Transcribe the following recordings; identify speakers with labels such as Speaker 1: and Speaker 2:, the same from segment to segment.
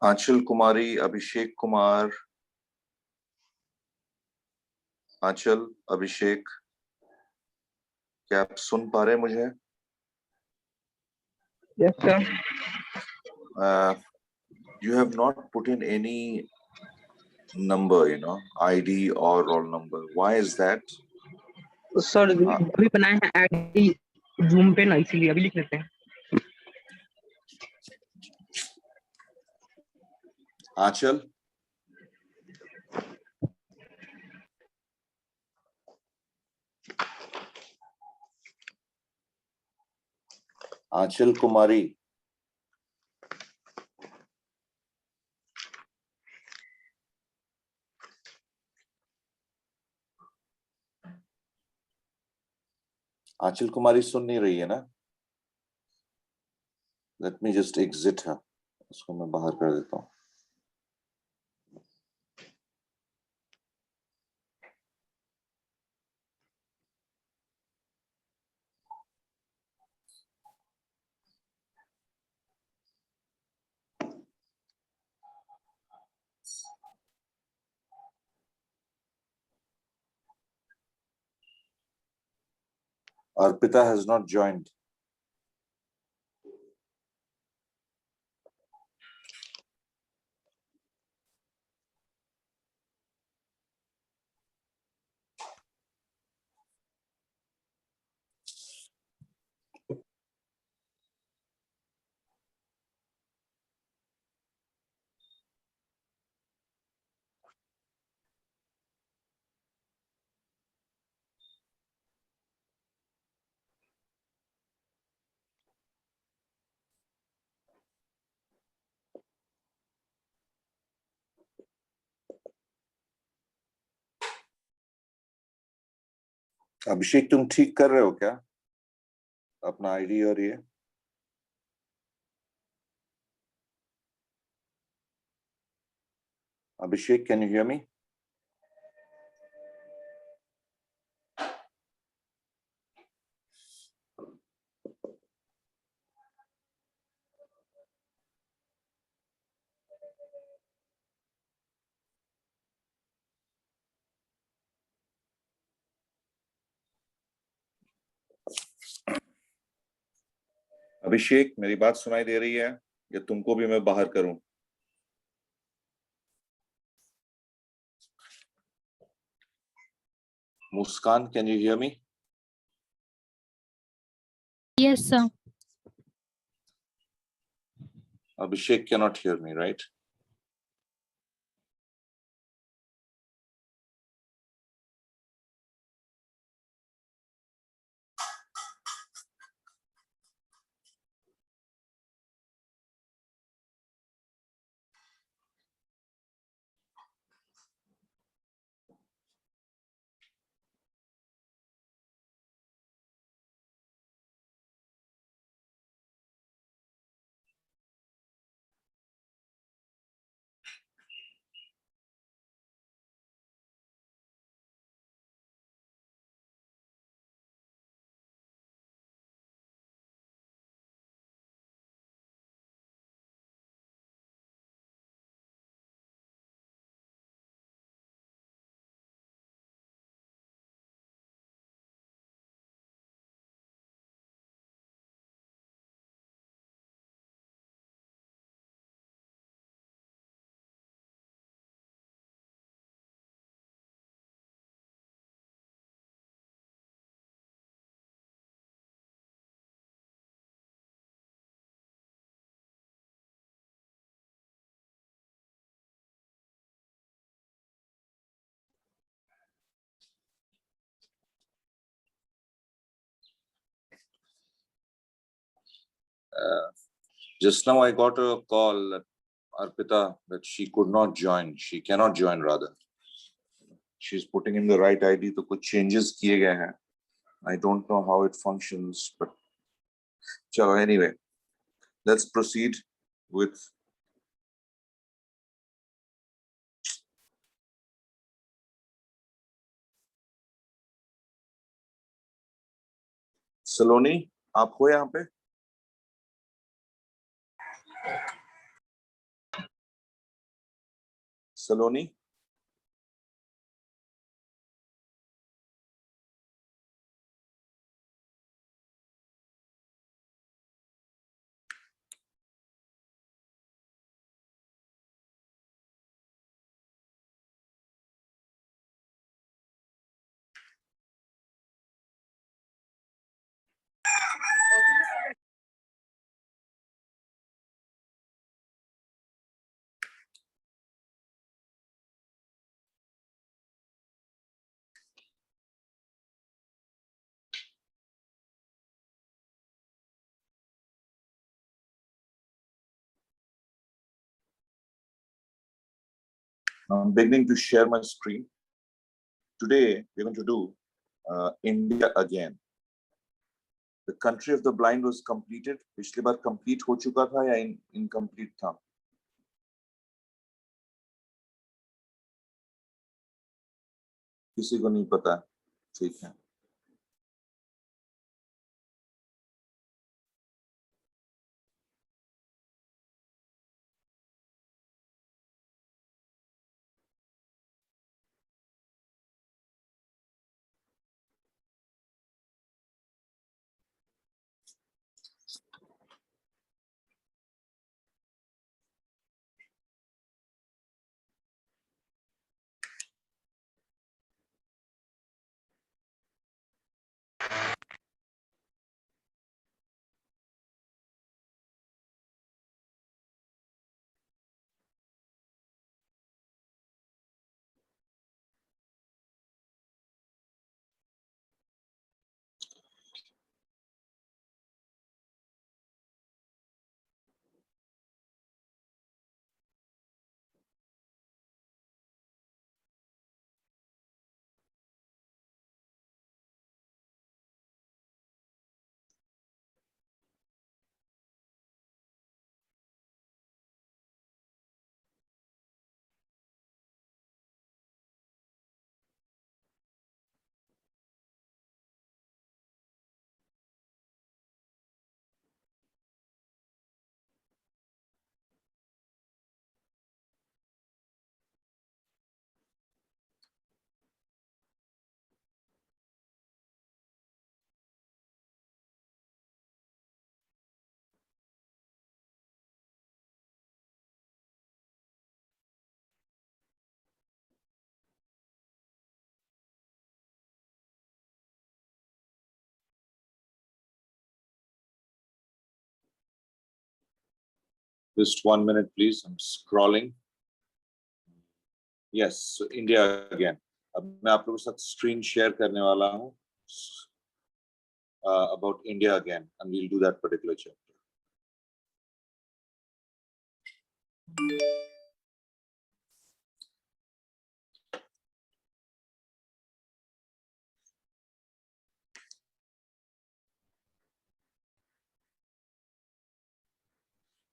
Speaker 1: आंचल कुमारी, अभिषेक कुमार, आंचल, अभिषेक, क्या आप सुन पा रहे हैं मुझे?
Speaker 2: Yes, sir.
Speaker 1: You have not put in any number, ID or roll number. Why is that?
Speaker 2: Sir अभी बनाए हैं आईडी जूम पे ना, इसीलिए अभी लिख लेते हैं।
Speaker 1: आंचल, आंचल कुमारी, आंचल कुमारी सुन नहीं रही है ना? लेट मी जस्ट एग्जिट है, उसको मैं बाहर कर देता हूँ। Arpita has not joined. अभिषेक, तुम ठीक कर रहे हो क्या अपना आईडी और ये? Abhishek, can you hear me? अभिषेक, मेरी बात सुनाई दे रही है या तुमको भी मैं बाहर करूं? Muskan, can you hear me?
Speaker 3: Yes, sir.
Speaker 1: Abhishek cannot hear me, right? Just now I got a call, Arpita, that she could not join. She cannot join, rather. She's putting in the right ID, तो कुछ changes किए गए हैं. I don't know how it functions, but चलो, anyway, let's proceed with सलोनी, आप हो यहाँ पे? सलोनी, I'm beginning to share my screen. Today, we're going to do India again. The country of the blind was completed. पिछली बार complete हो चुका था या incomplete था? किसी को नहीं पता? ठीक है. Just 1 minute, please. I'm scrolling. Yes, so India again. अब मैं आप लोगों के साथ screen share करने वाला हूँ about India again, and we'll do that particular chapter.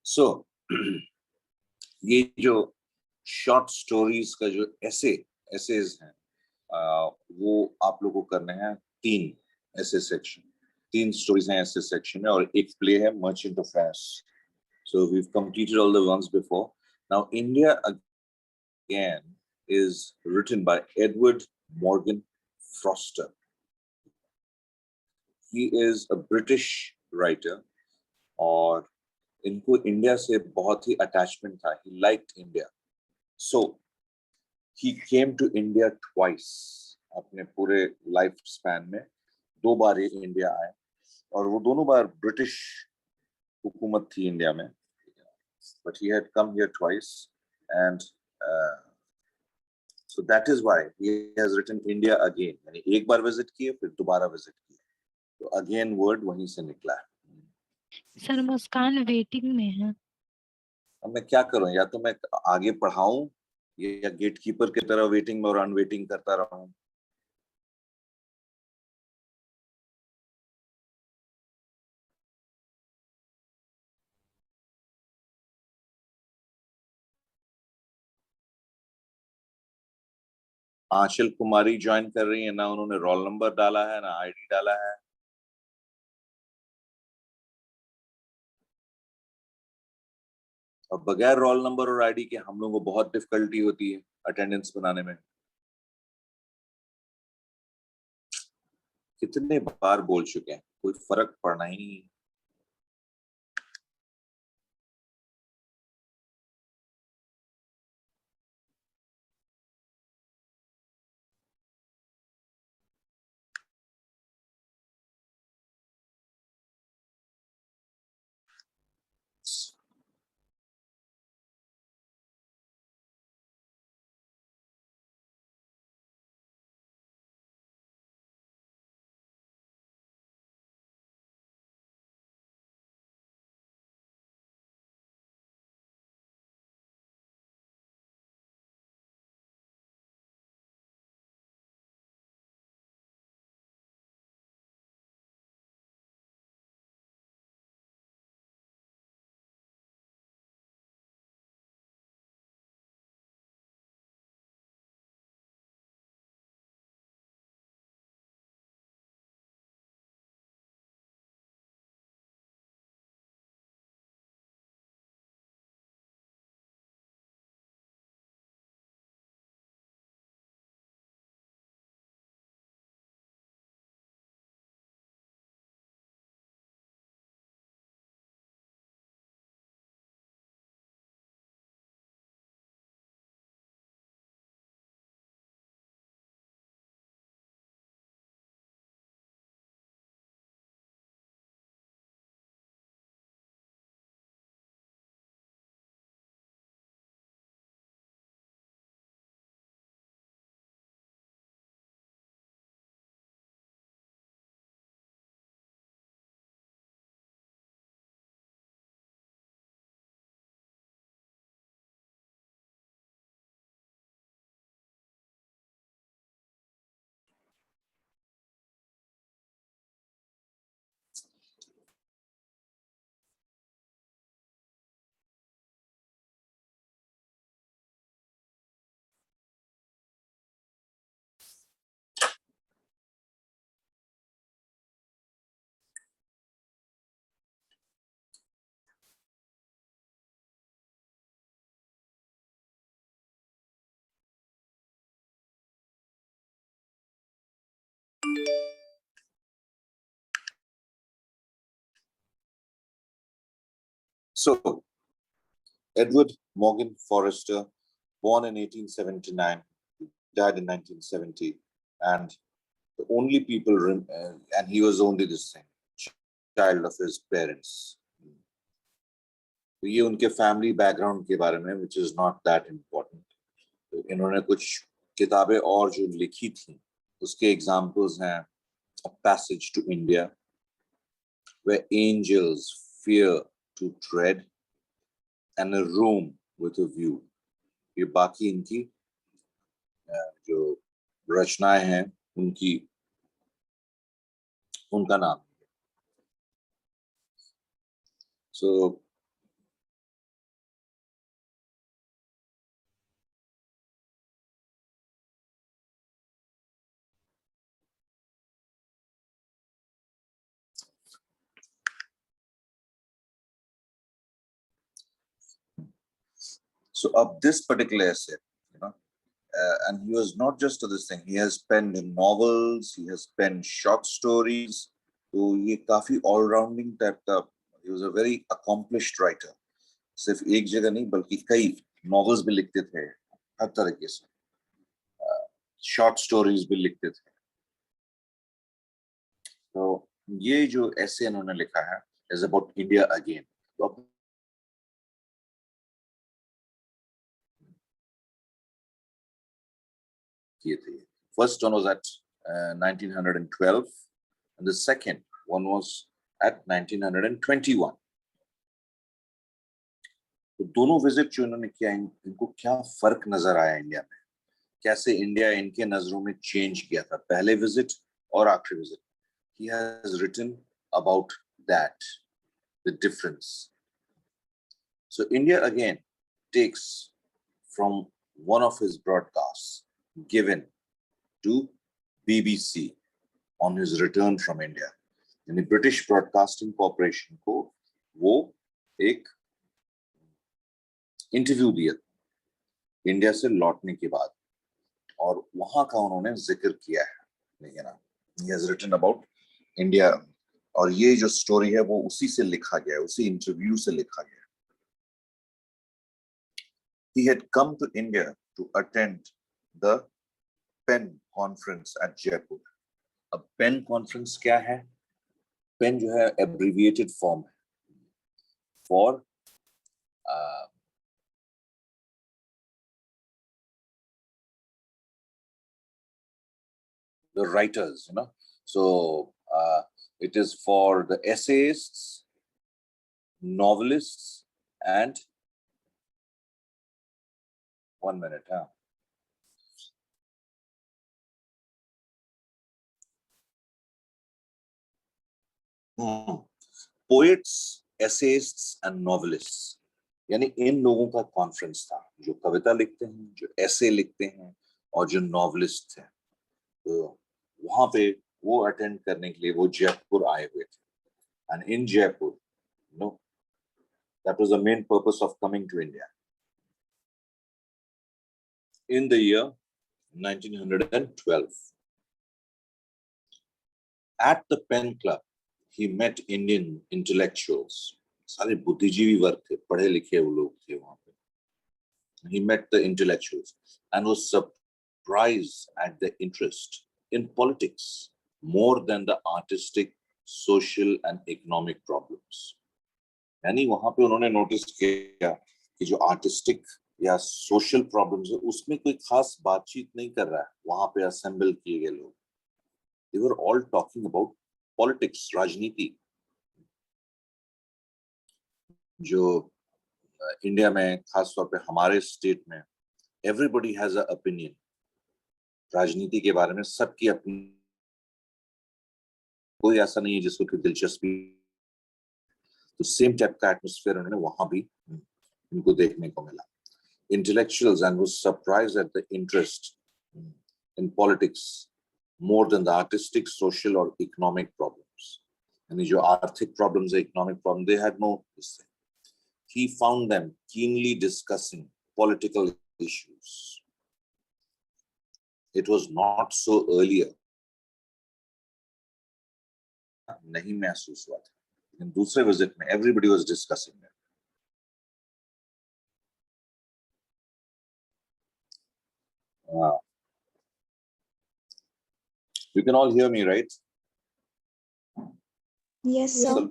Speaker 1: So, ये जो शॉर्ट स्टोरीज का जो एसेज हैं वो आप लोगों को करने हैं 3 ऐसे सेक्शन, 3 स्टोरीज हैं ऐसे सेक्शन में और एक प्ले है merchant of Venice. So we've completed all the ones before. Now India again is written by Edward Morgan Foster. He is a British writer और इनको इंडिया से बहुत ही अटैचमेंट था. He liked India. So he came to India twice. अपने पूरे life span में 2 बार ये India आए और वो दोनों बार ब्रिटिश हुकूमत थी इंडिया में. But he had come here twice and so that is why he has written India again. यानी एक बार विजिट किए फिर दोबारा विजिट किए, तो अगेन वर्ड वहीं से निकला है.
Speaker 3: सर मुस्कान वेटिंग में है.
Speaker 1: अब मैं क्या करूं, या तो मैं आगे पढ़ाऊं या गेट कीपर की तरह वेटिंग में और अनवेटिंग करता रहूं. आंचल कुमारी ज्वाइन कर रही है ना, उन्होंने रोल नंबर डाला है ना आईडी डाला है. और बगैर रोल नंबर और आईडी के हम लोगों को बहुत डिफिकल्टी होती है अटेंडेंस बनाने में। कितने बार बोल चुके हैं, कोई फर्क पड़ना ही नहीं। So, Edward Morgan Forrester, born in 1879, died in 1970, and the only people, and he was only this thing, child of his parents. तो ये उनके फैमिली बैकग्राउंड के बारे में, which is not that important. तो इन्होंने कुछ किताबें और जो लिखी थी, उसके एग्जाम्पल्स हैं A Passage to India, Where Angels Fear to Tread, and A Room with a View. ये बाकी इनकी जो रचनाएं हैं उनकी, उनका नाम है. So of this particular essay, you know, and he was not just to this thing. He has penned novels, he has penned short stories. तो ये काफी all-rounding type का. He was a very accomplished writer. सिर्फ एक जगह नहीं बल्कि कई novels भी लिखते थे हर तरीके से, short stories भी लिखते थे. तो ये जो essay इन्होंने लिखा है is about India again. तो किए थे. First one was at 1912 and the second one was at 1921. तो दोनों विजिट जो इन्होंने किया, इनको क्या फर्क नजर आया इंडिया में, कैसे इंडिया इनके नजरों में चेंज किया था पहले विजिट और आखिरी visit. He has written about that, the difference. So India again takes from one of his broadcasts given to BBC on his return from India. यानी ब्रिटिश ब्रॉडकास्टिंग कॉर्पोरेशन को वो एक इंटरव्यू दिया इंडिया से लौटने के बाद, और वहां का उन्होंने जिक्र किया है, लेकिन he has written about India, और ये जो स्टोरी है वो उसी से लिखा गया है, उसी इंटरव्यू से लिखा गया है। He had come to India to attend the PEN conference at Jaipur. अब PEN conference क्या है? PEN जो है abbreviated form है for the writers, you know. So it is for the essayists, novelists, and one minute, poets, essayists, and novelists. यानी इन लोगों का conference था जो कविता लिखते हैं, जो ऐसे लिखते हैं, और जो नॉवलिस्ट हैं। तो वहां पे वो अटेंड करने के लिए वो जयपुर आए हुए थे। And in Jaipur, no, that was the main purpose of coming to India. In the year 1912, at the Pen Club, he met Indian intellectuals. सारे बुद्धिजीवी वर्ग थे, पढ़े लिखे वो लोग थे वहां पे। He met the intellectuals and was surprised at their interest in politics more than the artistic, social and economic problems. यानी वहां पे उन्होंने नोटिस किया कि जो आर्टिस्टिक या सोशल प्रॉब्लम्स है उसमें कोई खास बातचीत नहीं कर रहा है वहां पे असेंबल किए गए लोग। They were all talking about politics, राजनीति। जो इंडिया में, खास तौर पे हमारे स्टेट में, एवरीबडी हैज अ ओपिनियन राजनीति के बारे में, सबकी अपनी, कोई ऐसा नहीं है जिसको कोई दिलचस्पी। तो सेम टाइप का एटमॉस्फेयर उन्होंने वहां भी इनको देखने को मिला। Intellectuals and was surprised at the interest in politics more than the artistic, social or economic problems. यानी जो आर्थिक problems, economic problems, they had no this thing. He found them keenly discussing political issues. It was not so earlier. नहीं महसूस हुआ था, लेकिन दूसरे visit में everybody was discussing them. You can all hear me, right?
Speaker 4: Yes, sir.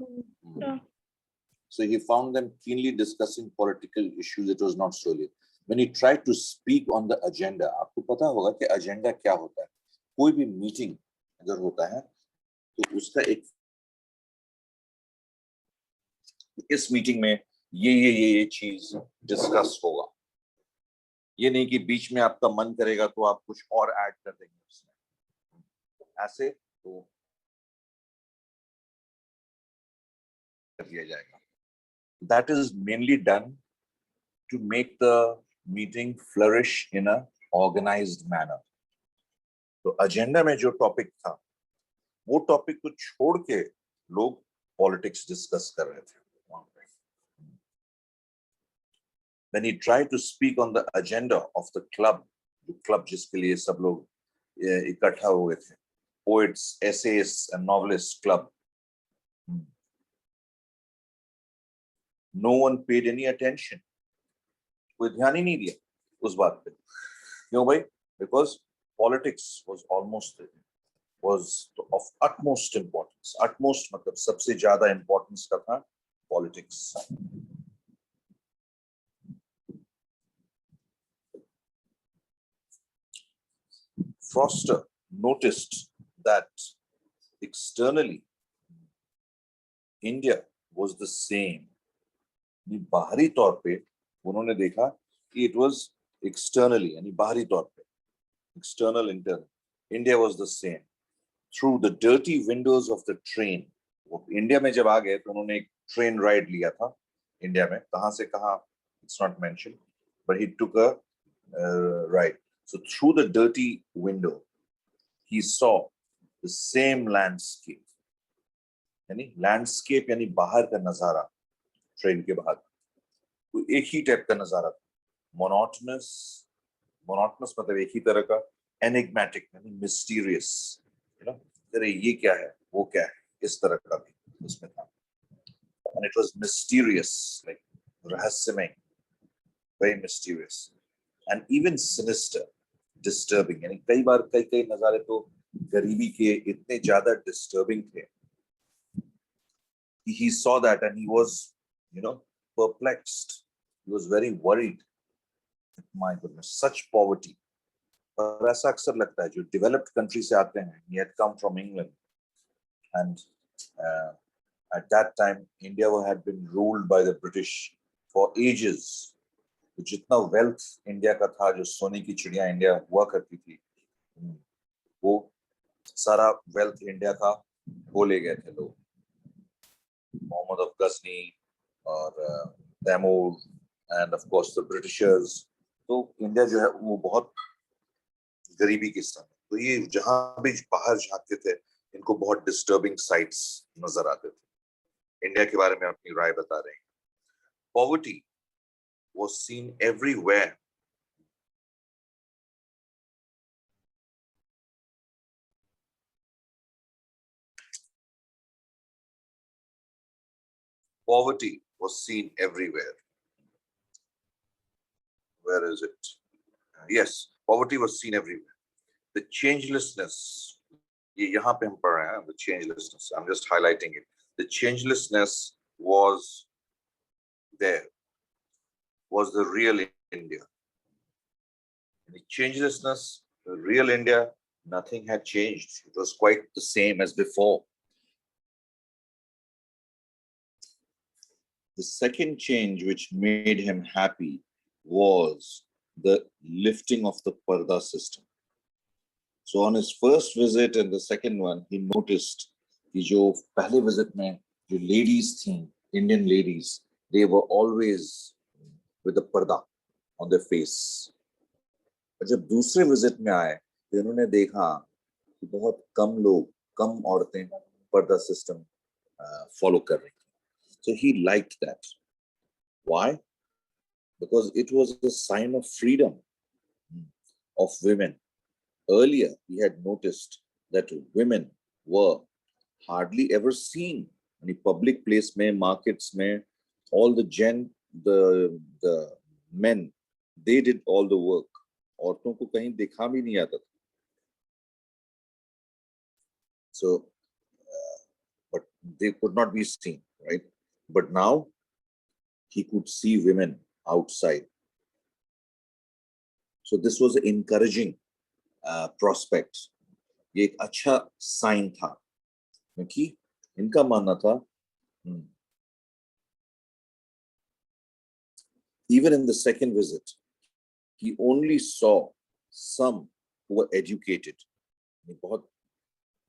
Speaker 1: So he found them keenly discussing political issues. It was not so late. When he tried to speak on the agenda, आपको पता होगा कि agenda क्या होता है? कोई भी meeting अगर होता है तो उसका एक, इस मीटिंग में ये चीज डिस्कस होगा। ये नहीं कि बीच में आपका मन करेगा तो आप कुछ और ऐड कर देंगे उसमें, ऐसे तो कर दिया जाएगा। That is mainly done to make the meeting flourish in a organized manner. तो agenda में जो टॉपिक था वो टॉपिक को छोड़ के लोग पॉलिटिक्स डिस्कस कर रहे थे वहां पे। When he tried to speak on the agenda of the club, जो क्लब जिसके लिए सब लोग इकट्ठा हुए थे, poets, essayists and novelists club, no one paid any attention. कोई ध्यान ही नहीं दिया उस बात पे। क्यों भाई? Because politics was of utmost importance. Utmost मतलब सबसे ज्यादा importance का था politics. Foster noticed that externally India was the same. बाहरी तौर पे उन्होंने देखा कि it was externally, यानी बाहरी तौर पे, external, internal, India was the same. Through the dirty windows of the train. वो इंडिया में जब आ गए तो उन्होंने एक ट्रेन राइड लिया था इंडिया में, कहां से कहां it's not mentioned, but he took a ride. So through the dirty window, he saw the same landscape. यानी landscape यानी बाहर का नजारा, ट्रेन के बाहर, वो एक ही टाइप का नजारा था, मोनोटोनस, मोनोटोनस मतलब एक ही तरह का, एनिग्मेटिक यानी मिस्टीरियस, यू नो, अरे ये क्या है, वो क्या है, इस तरह का भी उसमें था। And it was mysterious, like रहस्यमय, very mysterious and even sinister, disturbing, यानी कई बार कई कई नजारे तो गरीबी के इतने ज्यादा डिस्टर्बिंग थे, he saw that and he was, you know, perplexed, he was very worried, my goodness, such poverty. और ऐसा अक्सर लगता है जो डेवलप्ड कंट्री से आते हैं, he had come from England and at that time India had been ruled by the British for ages. तो जितना वेल्थ इंडिया का था, जो सोने की चिड़िया इंडिया हुआ करती थी, वो सारा वेल्थ इंडिया का वो ले गए थे लोग, मोहम्मद ऑफ गजनी और Timur and of course the britishers. तो इंडिया जो है वो बहुत गरीबी के समय, तो ये जहां भी बाहर झांकते थे इनको बहुत डिस्टर्बिंग साइट्स नजर आते थे। इंडिया के बारे में अपनी राय बता रहे हैं। Poverty was seen everywhere. Poverty was seen everywhere. Where is it? Yes, poverty was seen everywhere. The changelessness, ये यहाँ पे हम पढ़ रहे हैं, the changelessness, I'm just highlighting it. The changelessness was there, was the real India. The changelessness, the real India, nothing had changed. It was quite the same as before. The second change which made him happy was the lifting of the Parda system. So on his first visit and the second one, he noticed कि जो पहले visit में जो ladies थी, Indian ladies, they were always with the parda on their face. और जब दूसरे visit में आए तो इन्होंने देखा कि बहुत कम लोग, कम औरतें पर्दा system follow कर रही थी. So he liked that. Why? Because it was a sign of freedom of women. Earlier, he had noticed that women were hardly ever seen in public place, mein, markets, mein, all the men, they did all the work. औरतों को कहीं देखा भी नहीं आता था. So, but they could not be seen, right? But now he could see women outside. So this was an encouraging prospect. ये एक अच्छा साइन था, क्योंकि इनका मानना था even in the second visit he only saw some who were educated. बहुत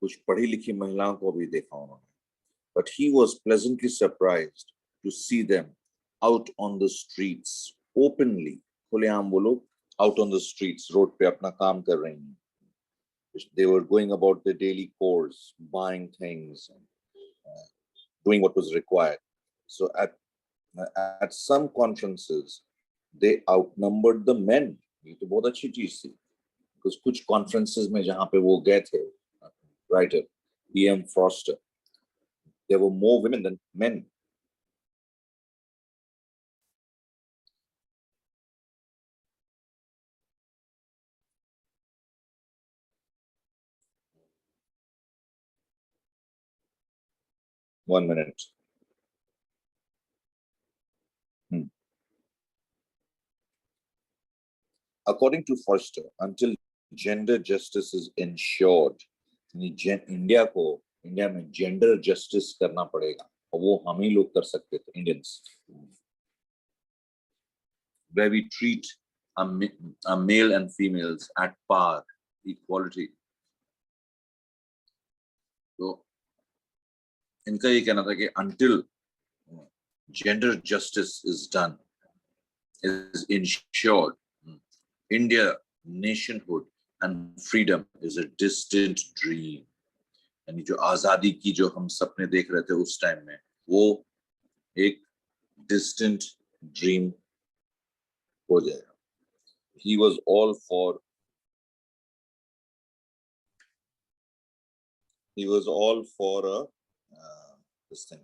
Speaker 1: कुछ पढ़ी लिखी महिलाओं को भी देखा उन्होंने, but he was pleasantly surprised to see them out on the streets openly. खुलेआम वो लोग out on the streets, road पे अपना काम कर रही हैं. They were going about their daily chores, buying things, and doing what was required. So at some conferences, they outnumbered the men. ये तो बहुत अच्छी चीज थी, because कुछ conferences में जहाँ पे वो गए थे, writer E.M. Foster, there were more women than men. One minute. According to Foster, until gender justice is ensured, India में जेंडर जस्टिस करना पड़ेगा, और वो हम ही लोग कर सकते थे, Indians, where we treat a male and females at par, equality. तो इनका ये कहना था कि until gender justice is done, is ensured, India nationhood and freedom is a distant dream. यानी जो आजादी की जो हम सपने देख रहे थे उस टाइम में, वो एक distant ड्रीम हो जाएगा. He was all for this thing,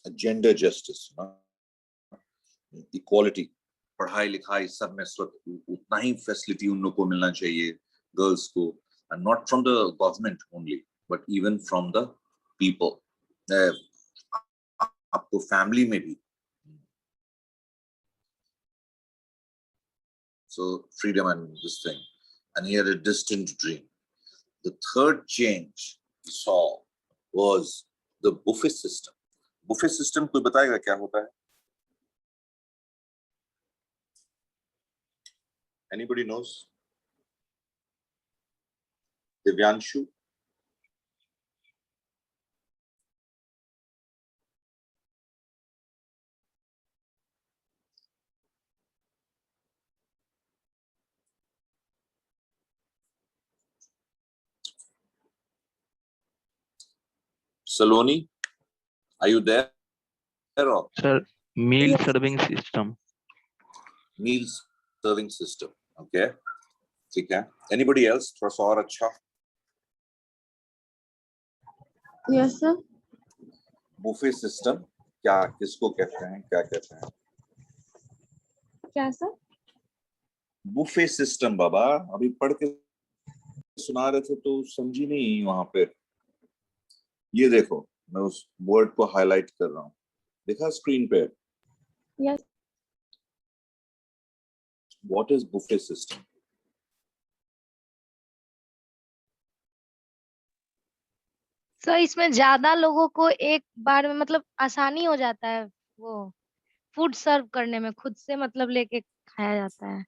Speaker 1: a gender justice, equality. पढ़ाई लिखाई सब में उतना ही फैसिलिटी उन लोग को मिलना चाहिए, गर्ल्स को, and not from the government only but even from the people. आपको फैमिली में भी. So freedom and this thing, and he had a distant dream. The third change he saw was the buffet system. Buffet system कोई बताएगा क्या होता है? Anybody knows? Divyanshu? Saloni, are you there?
Speaker 4: Sir, meal serving system.
Speaker 1: Meal serving system. Okay. ठीक है. Anybody else? थोड़ा सा और अच्छा.
Speaker 5: Yes, sir.
Speaker 1: Buffet system क्या किसको कहते हैं? क्या कहते हैं?
Speaker 5: क्या सर?
Speaker 1: बुफे सिस्टम बाबा अभी पढ़ के सुना रहे थे तो समझी नहीं वहां पे. ये देखो मैं उस वर्ड को हाईलाइट कर रहा हूँ, देखा स्क्रीन पे?
Speaker 5: Yes.
Speaker 1: What is buffet system?
Speaker 3: Sir इसमें ज्यादा लोगों को एक बार में मतलब आसानी हो जाता है, वो फूड सर्व करने में खुद से मतलब लेके खाया जाता है,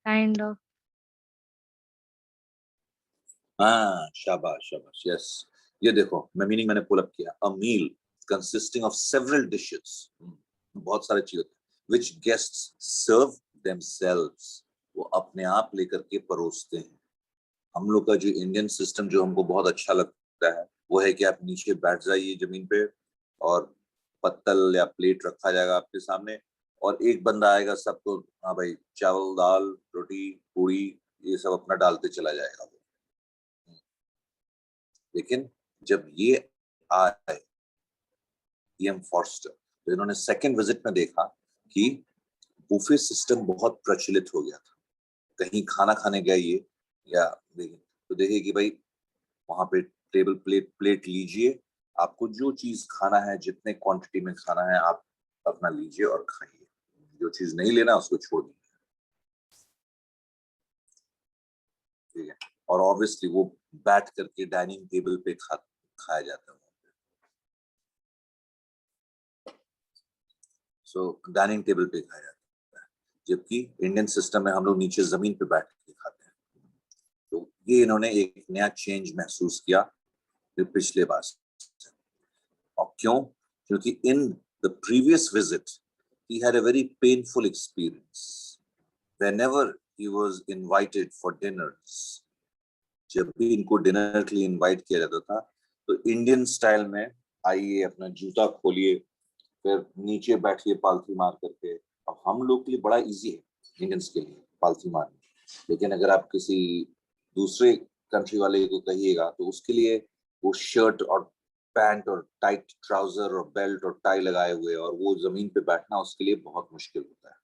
Speaker 3: काइंड ऑफ.
Speaker 1: हाँ शाबाश शाबाश. यस, ये देखो मैं मीनिंग मैंने पुल अप किया. अ मील कंसिस्टिंग ऑफ सेवरल डिशेस, बहुत सारे चीजें which guests serve themselves, वो अपने आप लेकर के परोसते हैं. हम लोग का जो इंडियन सिस्टम जो हमको बहुत अच्छा लगता है वो है कि आप नीचे बैठ जाइए जमीन पे और पत्तल या प्लेट रखा जाएगा आपके सामने और एक बंदा आएगा, सबको हाँ भाई चावल दाल रोटी पूरी ये सब अपना डालते चला जाएगा. लेकिन जब ये आए ईएम फॉर्स्टर तो इन्होंने सेकंड विजिट में देखा कि बुफे सिस्टम बहुत प्रचलित हो गया था. कहीं खाना खाने गए ये या तो देखिए कि भाई वहां पे टेबल प्लेट लीजिए, आपको जो चीज खाना है जितने क्वांटिटी में खाना है आप अपना लीजिए और खाइए, जो चीज नहीं लेना उसको छोड़ दीजिए. ठीक है. और ऑब्वियसली वो बैठ करके डाइनिंग टेबल पे खाया जाता है. सो डाइनिंग टेबल पे खाया जाता है, जबकि इंडियन सिस्टम में हम लोग नीचे जमीन पे बैठ के खाते हैं. तो ये इन्होंने एक नया चेंज महसूस किया पिछले बार. और क्यों? क्योंकि in the previous visit he had a very painful experience whenever he was invited for dinners. जब भी इनको डिनर के लिए इनवाइट किया जाता था तो इंडियन स्टाइल में आइए अपना जूता खोलिए फिर नीचे बैठिए पालथी मार करके. अब हम लोग के लिए बड़ा इजी है इंडियंस के लिए पालथी मारना, लेकिन अगर आप किसी दूसरे कंट्री वाले को कहिएगा तो उसके लिए वो शर्ट और पैंट और टाइट ट्राउजर और बेल्ट और टाई लगाए हुए और वो जमीन पे बैठना उसके लिए बहुत मुश्किल होता है.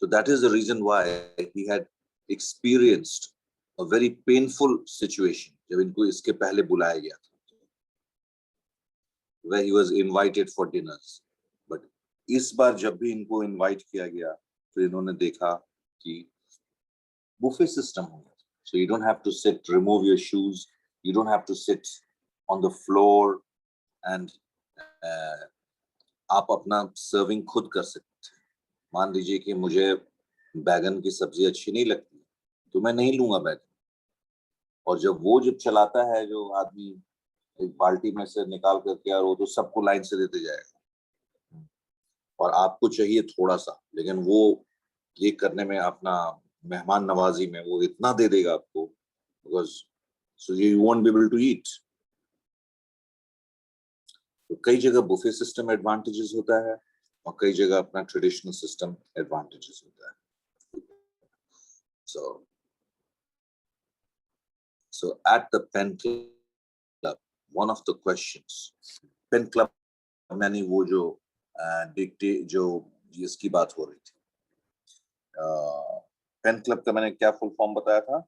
Speaker 1: So that is the reason why he had experienced a very painful situation जब इनको इसके पहले बुलाया गया था, where he was invited for dinners. But इस बार जब भी इनको इनवाइट किया गया तो इन्होंने देखा कि बुफे सिस्टम हो गया. So you don't have to sit, remove your shoes, you don't have to sit on the floor and आप अपना सर्विंग खुद कर सकते हैं. मान लीजिए कि मुझे बैगन की सब्जी अच्छी नहीं लगती तो मैं नहीं लूंगा बैगन, और जब चलाता है जो आदमी एक बाल्टी में से निकाल करके और वो तो सबको लाइन से देते जाएगा और आपको चाहिए थोड़ा सा, लेकिन वो ये करने में अपना मेहमान नवाजी में वो इतना दे देगा आपको because so you won't be able to eat. तो कई जगह बुफे सिस्टम एडवांटेजेस होता है और कई जगह अपना ट्रेडिशनल सिस्टम एडवांटेजेस होता है. So at the Pen Club, one of the questions, Pen Club मैंने वो जो जो जिसकी बात हो रही थी, पेन क्लब का मैंने क्या फुल फॉर्म बताया था?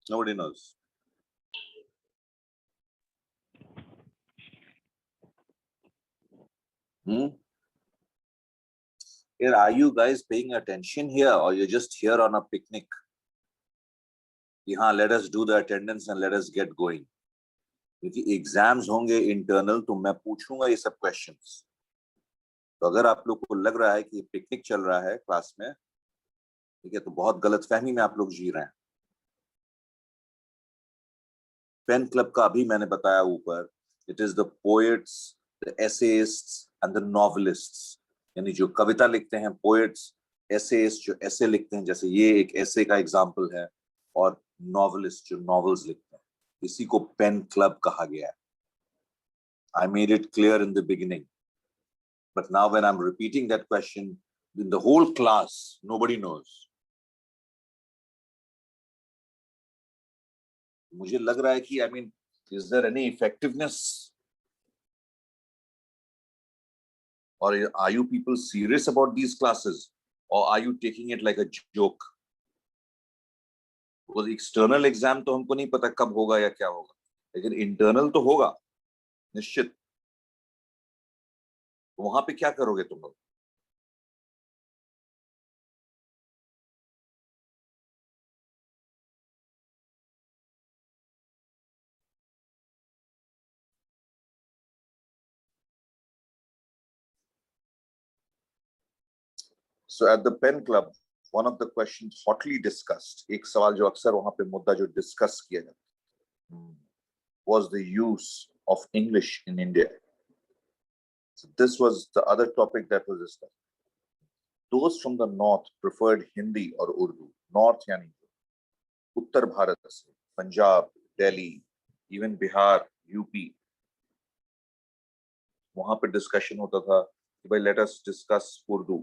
Speaker 1: Nobody knows. Here, are you guys paying attention here, or you're just here on a picnic? Let us do the attendance and let us get going. क्योंकि एग्जाम्स होंगे internal, तो मैं पूछूंगा ये सब क्वेश्चंस. तो अगर आप लोग को लग रहा है कि पिकनिक चल रहा है क्लास में, ठीक है, तो बहुत गलतफहमी में आप लोग जी रहे हैं. पेन क्लब का अभी मैंने बताया ऊपर, it is the poets, the essayists and the novelists. यानी जो कविता लिखते हैं पोएट्स, एसेइस्ट जो ऐसे लिखते हैं, जैसे ये एक ऐसे का एग्जांपल है, और नॉवेलिस्ट जो नॉवेल्स लिखते हैं, इसी को पेन क्लब कहा गया है. I made it clear in the beginning, but now when I'm repeating that question in the whole class, nobody knows. मुझे लग रहा है कि is there any effectiveness, or are you people serious about these classes, or are you taking it like a joke? Because external exam तो हमको नहीं पता कब होगा या क्या होगा, लेकिन इंटरनल तो होगा निश्चित. वहां पे क्या करोगे तुम लोग? So at the Pen Club, one of the questions hotly discussed, एक सवाल जो अक्सर वहां पे मुद्दा जो डिस्कस किया जाता, was the use of English in India. So this was the other topic that was discussed. Those from the north preferred Hindi or Urdu. North यानी उत्तर भारत से, पंजाब, दिल्ली, even बिहार, यूपी, वहां पे डिस्कशन होता था कि भाई let us discuss उर्दू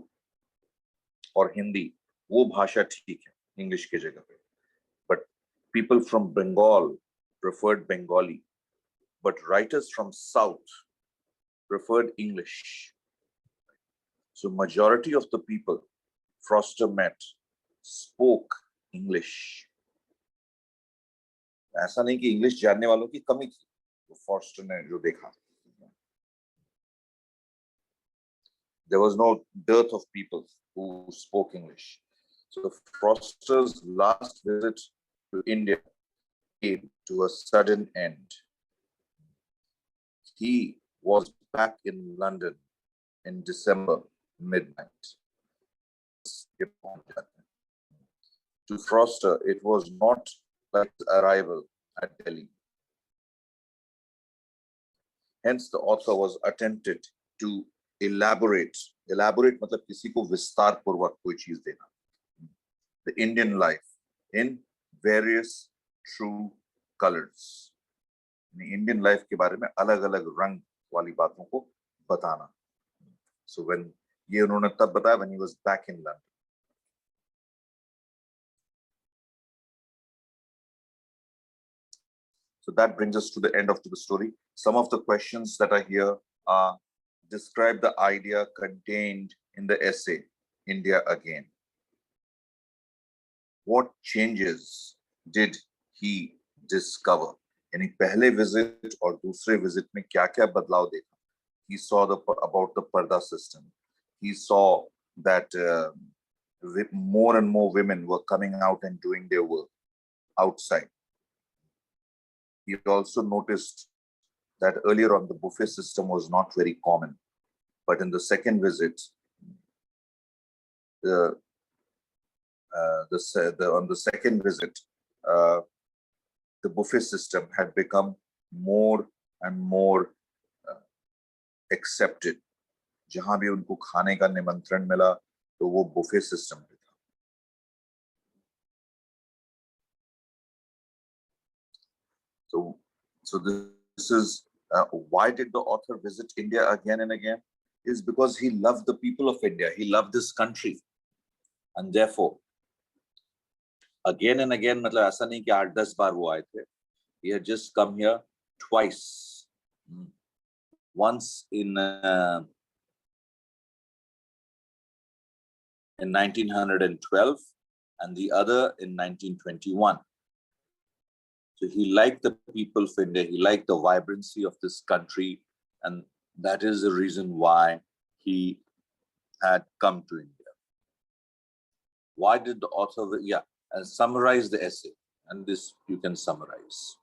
Speaker 1: और हिंदी, वो भाषा ठीक है इंग्लिश की जगह पे. But people from Bengal preferred Bengali, but writers from south preferred English. So majority of the people Froster met spoke English. ऐसा नहीं कि इंग्लिश जानने वालों की कमी थी, तो फॉस्टर ने जो देखा, there was no dearth of people who spoke English. So Froster's last visit to India came to a sudden end. He was back in London in December midnight. To Froster, it was not like his arrival at Delhi. Hence, the author was attempted to elaborate मतलब किसी को विस्तार पूर्वक कोई चीज देना, the Indian life in various true colors. Indian life के बारे में अलग अलग रंग वाली बातों को बताना. So when ये उन्होंने तब बताया when he was back in London. So that brings us to the end of the story. Some of the questions that are here are: describe the idea contained in the essay, India Again. What changes did he discover? यानी पहले visit और दूसरे visit में क्या-क्या बदलाव देखा? He saw about the Parda system. He saw that more and more women were coming out and doing their work outside. He also noticed that earlier on the buffet system was not very common, but in the second visit, on the second visit, the buffet system had become more and more accepted. जहां भी उनको खाने का निमंत्रण मिला तो वो buffet system पे था. So So this is why did the author visit India again and again? Is because he loved the people of India. He loved this country, and therefore again and again, मतलब ऐसा नहीं कि 8-10 बार वो आए थे. He had just come here twice. Once in 1912 and the other in 1921. So he liked the people of India, he liked the vibrancy of this country, and that is the reason why he had come to India. Why did the author, and summarize the essay, and this you can summarize.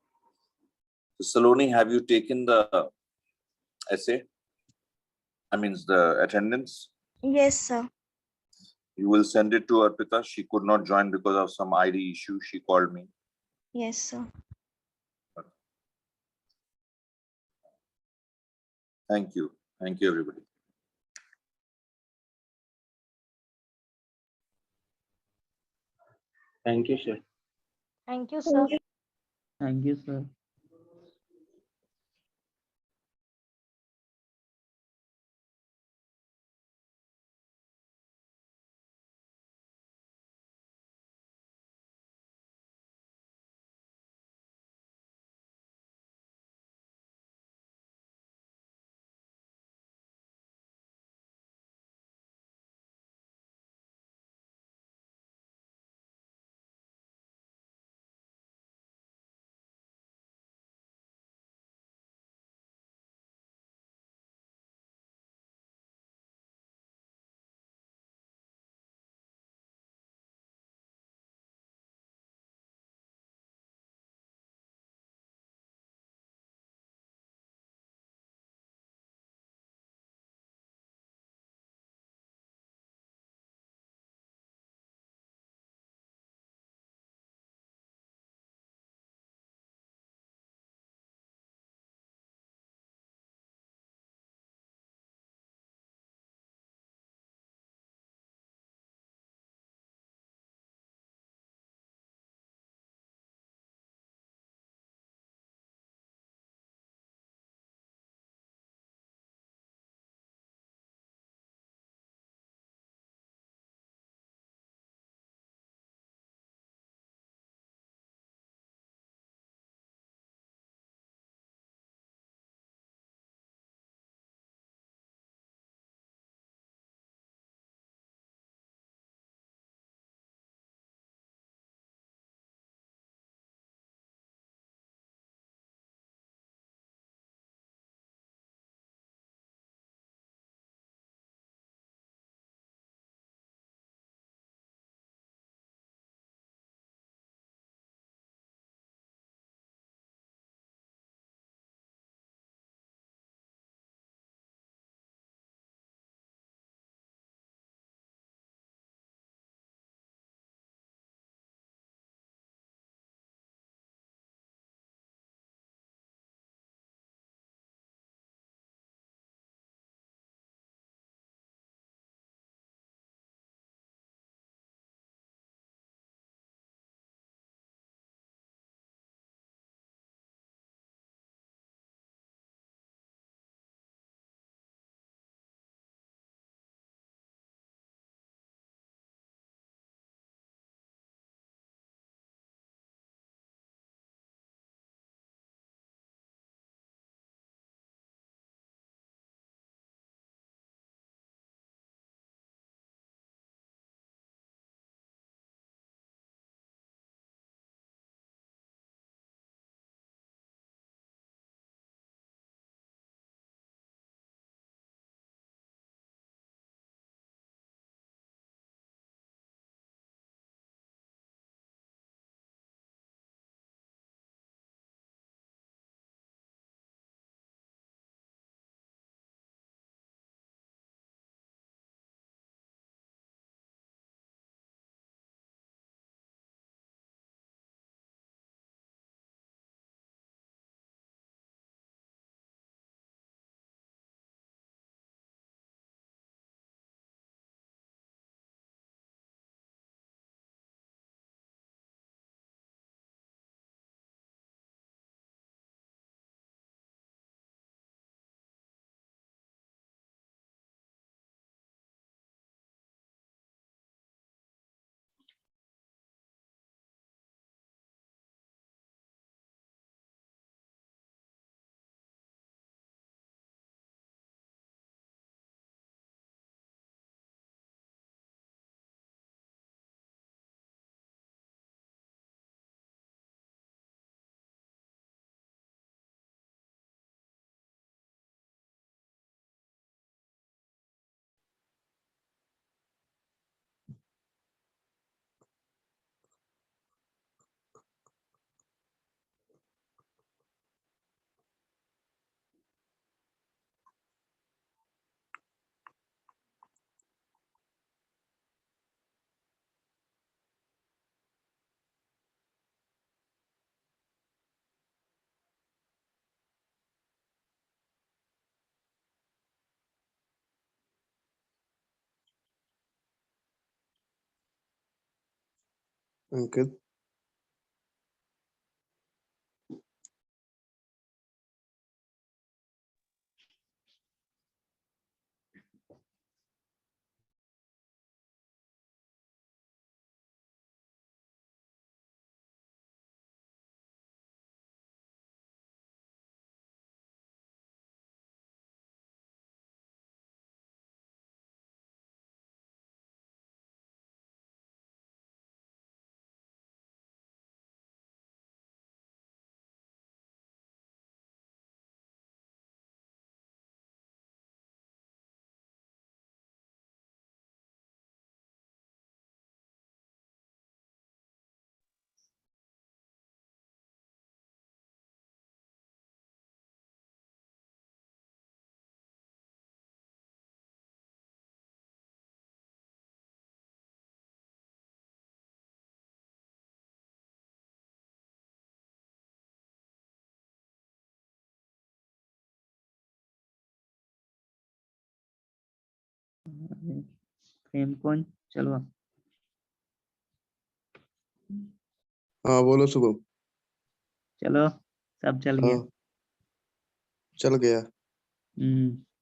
Speaker 1: So Saloni, have you taken the essay? I mean the attendance?
Speaker 6: Yes, sir.
Speaker 1: You will send it to Arpita. She could not join because of some ID issue. She called me.
Speaker 6: Yes, sir.
Speaker 1: Thank you. Thank you, everybody.
Speaker 4: Thank you, sir.
Speaker 3: Thank you, sir.
Speaker 2: Thank you, sir.
Speaker 7: Ankit
Speaker 2: frame कौन चलो
Speaker 7: हाँ बोलो शुभम।
Speaker 2: चलो सब चल गया।
Speaker 7: हाँ चल गया।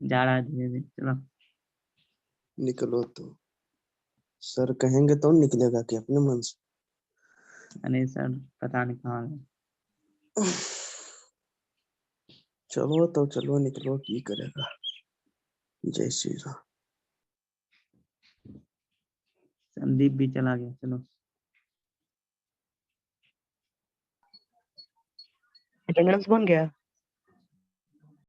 Speaker 2: जा रहा है धीरे धीरे चलो।
Speaker 7: निकलो तो सर कहेंगे तो निकलेगा कि अपने मन से।
Speaker 2: अरे सर पता नहीं कहाँ है।
Speaker 7: चलो तो चलो निकलो की करेगा। जय श्री राम।
Speaker 2: संदीप भी चला गया चलो। अटेंडेंस बन गया।